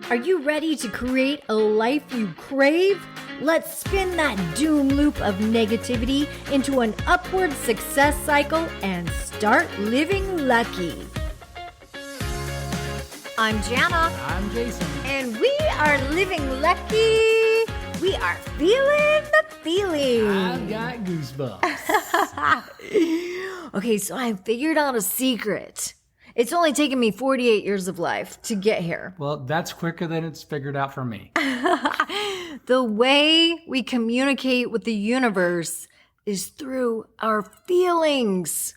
Are you ready to create a life you crave? Let's spin that doom loop of negativity into an upward success cycle and start living lucky. I'm Jana. I'm Jason. And we are living lucky. We are feeling the feeling. I've got goosebumps. Okay, so I figured out a secret. It's only taken me 48 years of life to get here. Well, that's quicker than it's figured out for me. The way we communicate with the universe is through our feelings.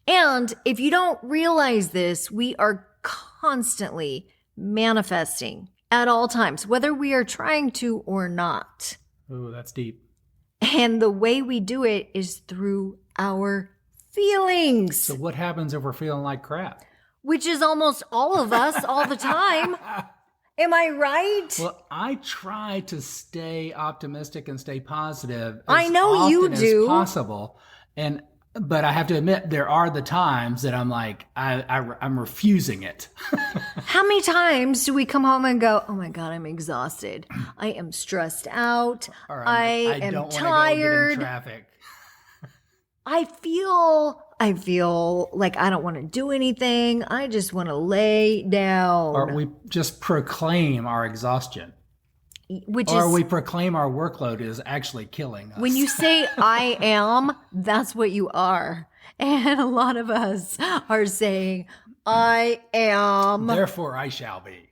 And if you don't realize this, we are constantly manifesting at all times, whether we are trying to or not. Ooh, that's deep. And the way we do it is through our feelings. So what happens if we're feeling like crap? Which is almost all of us all the time. Am I right? Well, I try to stay optimistic and stay positive I know you do. as possible. But I have to admit, there are the times that I'm like, I'm refusing it. How many times do we come home and go, oh my God, I'm exhausted. I am stressed out. Or I am am tired. Go get in traffic. I feel like I don't want to do anything. I just want to lay down. Or we just proclaim our exhaustion. Or we proclaim our workload is actually killing us. When you say I am, that's what you are. And a lot of us are saying, I am. Therefore I shall be.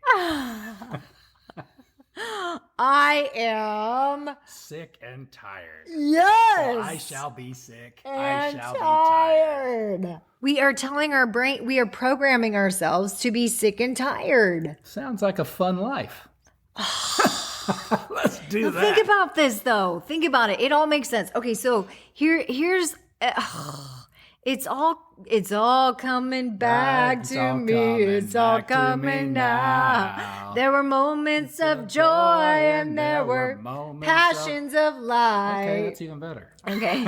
I am sick and tired. Yes. So I shall be sick. And I shall be tired. We are telling our brain, we are programming ourselves to be sick and tired. Sounds like a fun life. Let's do that. Think about this though. Think about it. It all makes sense. Okay, so here's it's all coming back to me. It's all coming now. There were moments of joy and there were passions of light. Okay, that's even better. Okay.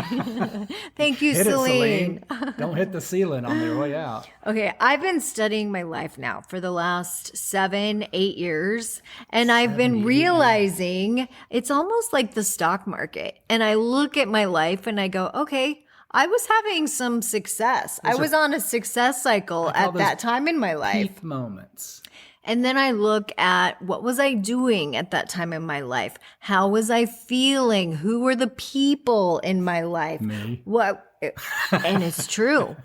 Thank you, Hit Celine. it, Celine. Don't hit the ceiling on their way out. Okay, I've been studying my life now for the last 7-8 years, and I've been realizing it's almost like the stock market. And I look at my life and I go, okay, I was having some success. I was on a success cycle at that time in my life. Peak moments. And then I look at what was I doing at that time in my life? How was I feeling? Who were the people in my life? Me. And it's true.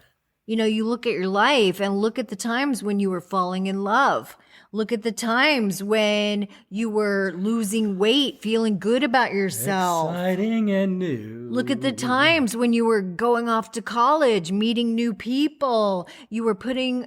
You know, you look at your life and look at the times when you were falling in love. Look at the times when you were losing weight, feeling good about yourself. Exciting and new. Look at the times when you were going off to college, meeting new people. You were putting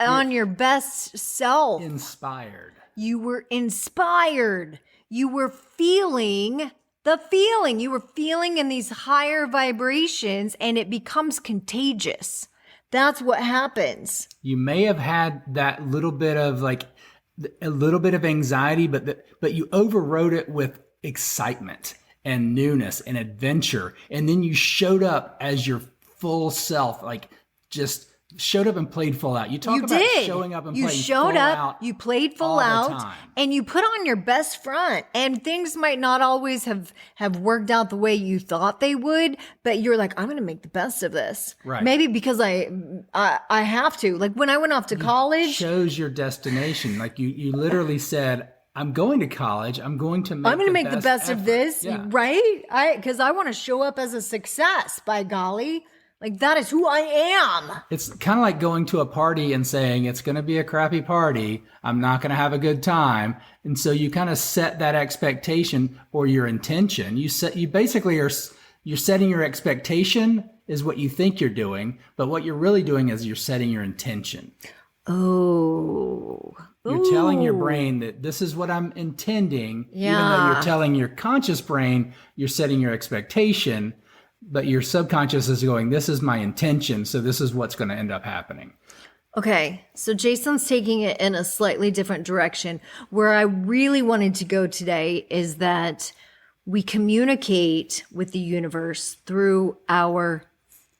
on your best self. Inspired. You were inspired. You were feeling the feeling. You were feeling in these higher vibrations, and it becomes contagious. That's what happens. You may have had that little bit of a little bit of anxiety, but you overrode it with excitement and newness and adventure. And then you showed up as your full self, like just showed up and played full out. You talk about showing up and playing full out. You played full out, and you put on your best front. And things might not always have worked out the way you thought they would, but you're like, I'm going to make the best of this. Right. Maybe because I have to. Like when I went off to college, chose your destination. Like you literally said, I'm going to college. I'm going to make the best of this, yeah. right? Because I want to show up as a success. By golly. Like, that is who I am. It's kind of like going to a party and saying, it's going to be a crappy party. I'm not going to have a good time. And so you kind of set that expectation or your intention. You basically you're setting your expectation is what you think you're doing. But what you're really doing is you're setting your intention. Oh. You're telling your brain that this is what I'm intending. Yeah. Even though you're telling your conscious brain, you're setting your expectation. But your subconscious is going, this is my intention, so this is what's going to end up happening. Okay, so Jason's taking it in a slightly different direction. Where I really wanted to go today is that we communicate with the universe through our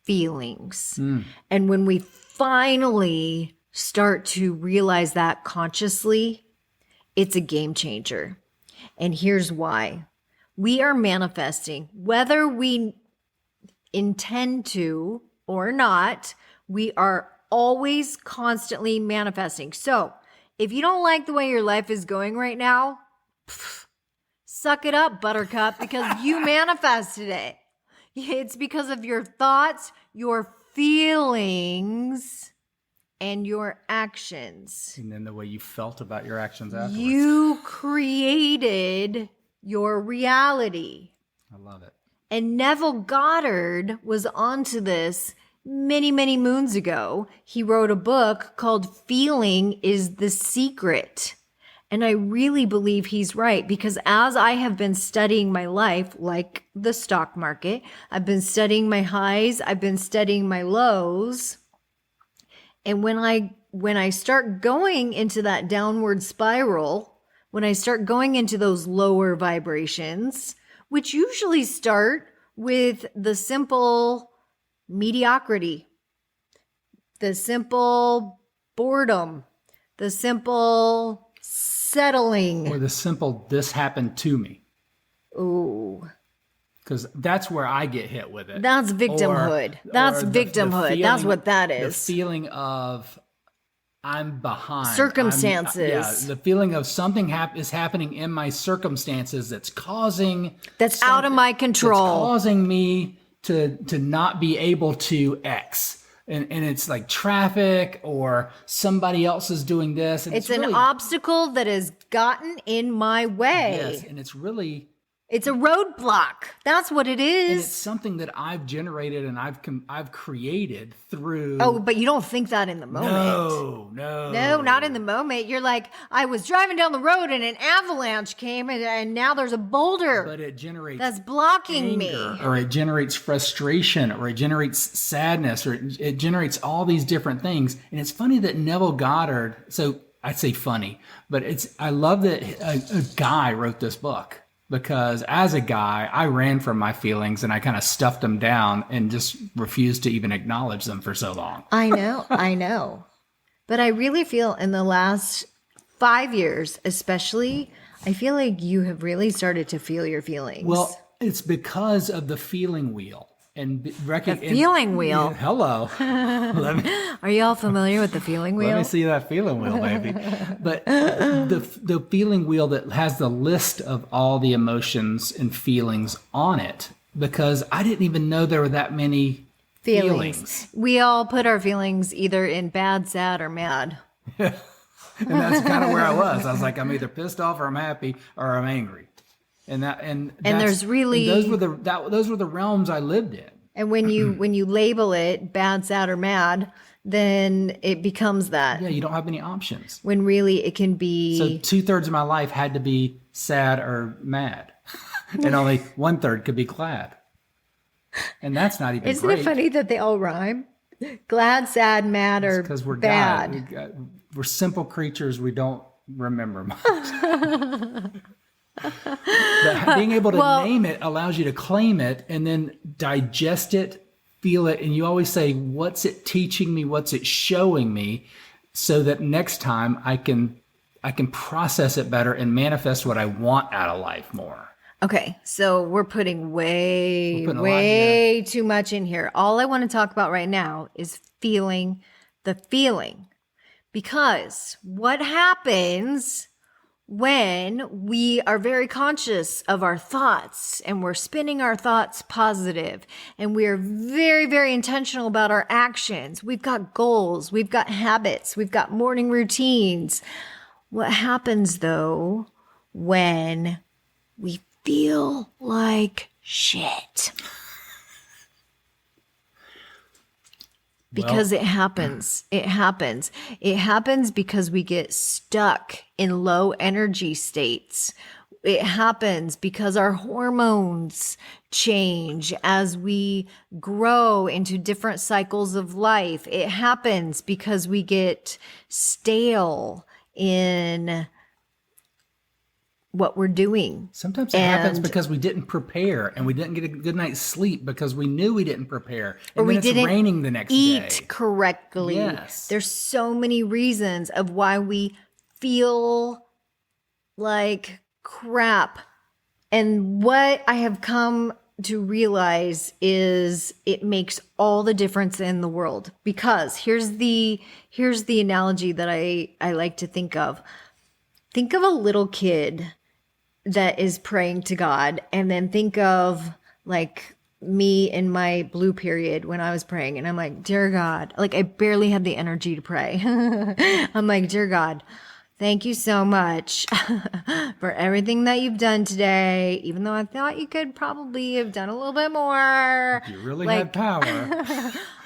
feelings. And when we finally start to realize that consciously, It's a game changer. And here's why. We are manifesting, whether we intend to or not, we are always constantly manifesting. So if you don't like the way your life is going right now, suck it up, buttercup, because you manifested it. It's because of your thoughts, your feelings, and your actions. And then the way you felt about your actions afterwards. You created your reality. I love it. And Neville Goddard was onto this many, many moons ago. He wrote a book called Feeling is the Secret. And I really believe he's right, because as I have been studying my life, like the stock market, I've been studying my highs, I've been studying my lows. And when I start going into that downward spiral, when I start going into those lower vibrations, which usually start with the simple mediocrity, the simple boredom, the simple settling. Or the simple, this happened to me. Ooh. Because that's where I get hit with it. That's victimhood. That's victimhood. Feeling, that's what that is. The feeling of I'm behind. Circumstances. The feeling of something is happening in my circumstances that's causing... That's out of my control. That's causing me to not be able to X. And it's like traffic or somebody else is doing this. And it's an really, obstacle that has gotten in my way. Yes, and it's really... It's a roadblock. That's what it is. And it's something that I've generated and I've created through... Oh, but you don't think that in the moment. No, not in the moment. You're like, I was driving down the road and an avalanche came and now there's a boulder. But it generates... That's blocking anger, me. Or it generates frustration, or it generates sadness, or it generates all these different things. And it's funny that Neville Goddard... So I say funny, but I love that a guy wrote this book. Because as a guy, I ran from my feelings and I kind of stuffed them down and just refused to even acknowledge them for so long. I know. But I really feel in the last 5 years, especially, I feel like you have really started to feel your feelings. Well, it's because of the feeling wheel. And the feeling wheel. Yeah, hello. Are you all familiar with the feeling wheel? Let me see that feeling wheel, baby. But the feeling wheel that has the list of all the emotions and feelings on it, because I didn't even know there were that many feelings. We all put our feelings either in bad, sad, or mad. And that's kind of where I was. I was like, I'm either pissed off or I'm happy or I'm angry. And there's really those were the realms I lived in. And when you label it bad, sad, or mad, then it becomes that. Yeah, you don't have any options. When really it can be. So 2/3 of my life had to be sad or mad, and only 1/3 could be glad. And that's not even. Isn't it funny that they all rhyme? Glad, sad, mad, or because we're bad. We're simple creatures. We don't remember much. But being able to name it allows you to claim it and then digest it, feel it. And you always say, what's it teaching me? What's it showing me? So that next time I can process it better and manifest what I want out of life more. Okay. So we're putting way too much in here. All I want to talk about right now is feeling the feeling. Because what happens when we are very conscious of our thoughts and we're spinning our thoughts positive and we're very, very intentional about our actions. We've got goals, we've got habits, we've got morning routines. What happens though when we feel like shit? Because it happens. It happens. It happens because we get stuck in low energy states. It happens because our hormones change as we grow into different cycles of life. It happens because we get stale in what we're doing. Sometimes it happens because we didn't prepare and we didn't get a good night's sleep because we knew we didn't prepare. And or we then it's didn't raining the next eat day. Correctly. Yes. There's so many reasons of why we feel like crap. And what I have come to realize is it makes all the difference in the world, because here's the analogy that I like to think of. Think of a little kid that is praying to God, and then think of like me in my blue period when I was praying, and I'm like, dear God, like I barely had the energy to pray. I'm like, dear God, thank you so much for everything that you've done today, even though I thought you could probably have done a little bit more. You really had power.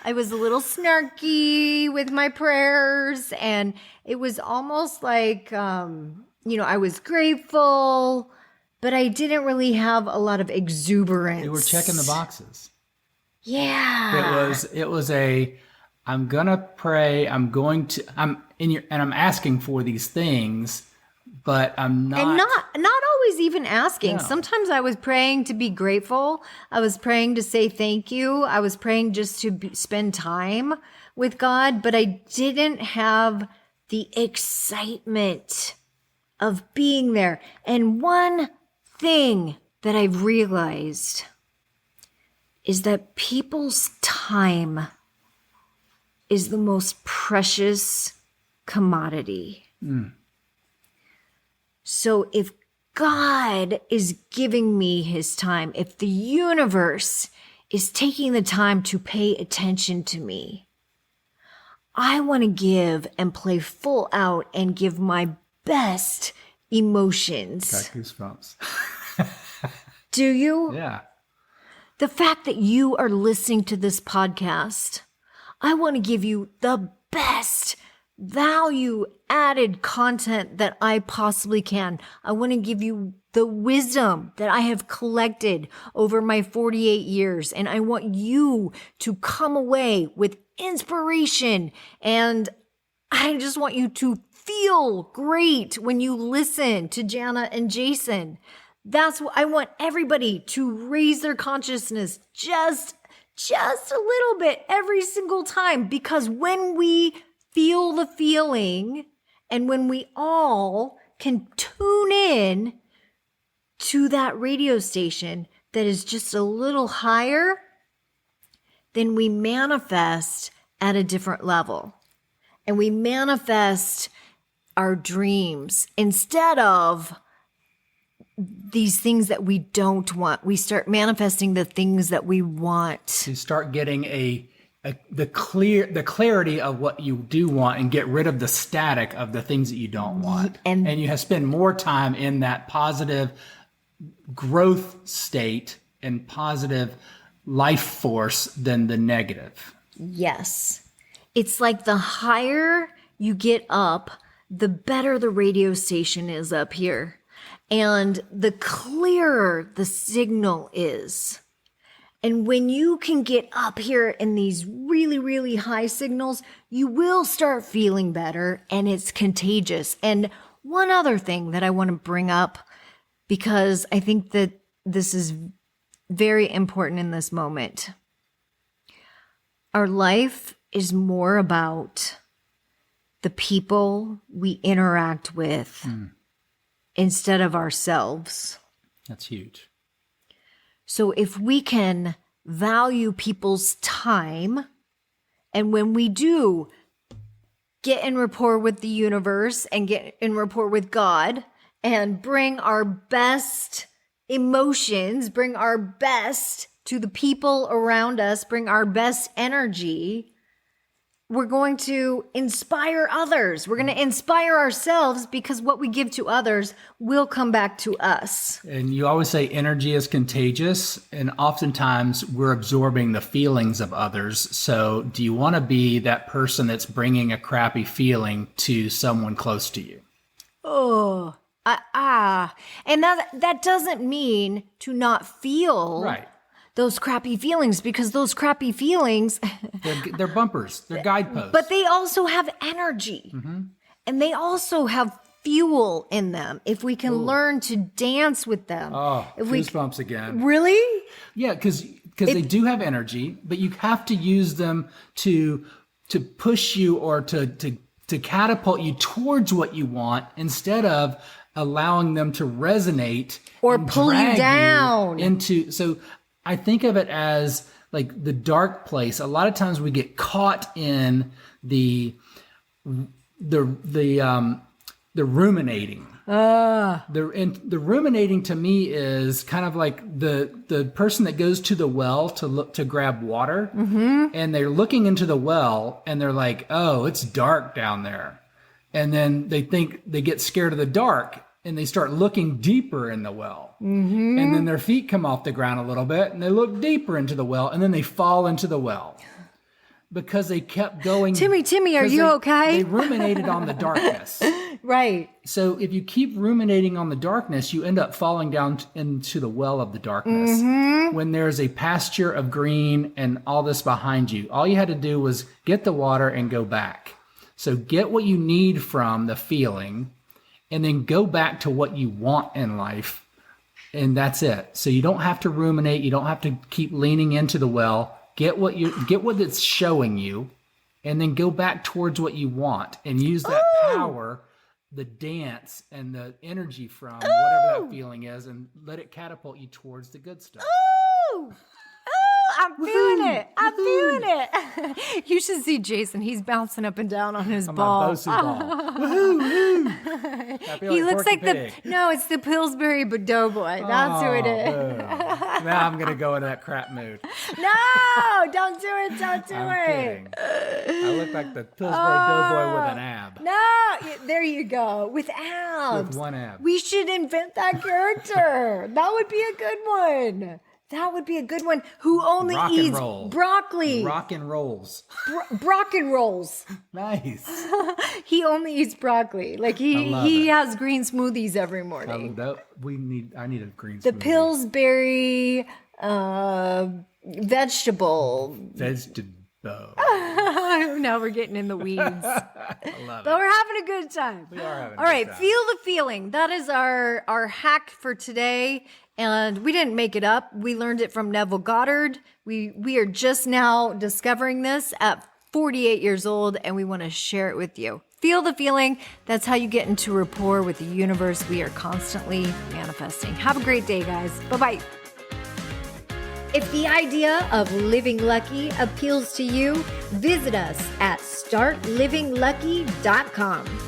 I was a little snarky with my prayers, and it was almost like, I was grateful, but I didn't really have a lot of exuberance. They were checking the boxes. Yeah. It was I'm gonna pray. I'm asking for these things, but I'm not. And not always even asking. No. Sometimes I was praying to be grateful. I was praying to say thank you. I was praying just to spend time with God, but I didn't have the excitement of being there. And one thing that I've realized is that people's time is the most precious commodity. So if God is giving me his time, if the universe is taking the time to pay attention to me, I want to give and play full out and give my best emotions. Got goosebumps. Do you? Yeah. The fact that you are listening to this podcast, I want to give you the best value added content that I possibly can. I want to give you the wisdom that I have collected over my 48 years. And I want you to come away with inspiration. And I just want you to feel great when you listen to Jana and Jason. That's what I want everybody to raise their consciousness just a little bit every single time, because when we feel the feeling and when we all can tune in to that radio station that is just a little higher, then we manifest at a different level, and we manifest our dreams instead of these things that we don't want. We start manifesting the things that we want. You start getting the clarity of what you do want, and get rid of the static of the things that you don't want. And you have spent more time in that positive growth state and positive life force than the negative. Yes. It's like the higher you get up, the better the radio station is up here. And the clearer the signal is. And when you can get up here in these really, really high signals, you will start feeling better, and it's contagious. And one other thing that I want to bring up, because I think that this is very important in this moment. Our life is more about the people we interact with instead of ourselves. That's huge. So if we can value people's time, and when we do get in rapport with the universe and get in rapport with God and bring our best emotions, bring our best to the people around us, bring our best energy, we're going to inspire others. We're going to inspire ourselves, because what we give to others will come back to us. And you always say energy is contagious, and oftentimes we're absorbing the feelings of others. So do you want to be that person that's bringing a crappy feeling to someone close to you? And that doesn't mean to not feel Right. those crappy feelings, because those crappy feelings, They're bumpers. They're guideposts. but they also have energy, and they also have fuel in them. If we can learn to dance with them. If goosebumps again. Really? Yeah, because they do have energy, but you have to use them to push you, or to to catapult you towards what you want instead of allowing them to resonate or and pull you drag down into. So I think of it as like the dark place. A lot of times we get caught in the ruminating. The ruminating to me is kind of like the person that goes to the well to grab water, and they're looking into the well and they're like, oh, it's dark down there. And then they get scared of the dark and they start looking deeper in the well. And then their feet come off the ground a little bit and they look deeper into the well and then they fall into the well. Because they kept going. Timmy, are you okay? They ruminated on the darkness. Right. So if you keep ruminating on the darkness, you end up falling down into the well of the darkness. When there's a pasture of green and all this behind you, all you had to do was get the water and go back. So get what you need from the feeling and then go back to what you want in life. And that's it. So you don't have to ruminate. You don't have to keep leaning into the well. Get what it's showing you, and then go back towards what you want and use that power, the dance and the energy from whatever that feeling is, and let it catapult you towards the good stuff. Ooh. I'm feeling it. I'm feeling it. You should see Jason. He's bouncing up and down on his ball. My Bosu ball. Woohoo! He looks like it's the Pillsbury Doughboy. That's who it is. Now I'm going to go into that crap mood. No, don't do it. Don't do I'm it. kidding. I look like the Pillsbury Doughboy with an ab. No, there you go. With abs. With one ab. We should invent that character. That would be a good one. That would be a good one. Who only eats broccoli? Rock and rolls. Brock and rolls. Nice. He only eats broccoli. Like he has green smoothies every morning. I need a green smoothie. The Pillsbury vegetable. Now we're getting in the weeds. I love but we're having a good time. We are having a good time. All right, feel the feeling. That is our hack for today. And we didn't make it up. We learned it from Neville Goddard. We are just now discovering this at 48 years old, and we want to share it with you. Feel the feeling. That's how you get into rapport with the universe we are constantly manifesting. Have a great day, guys. Bye-bye. If the idea of living lucky appeals to you, visit us at startlivinglucky.com.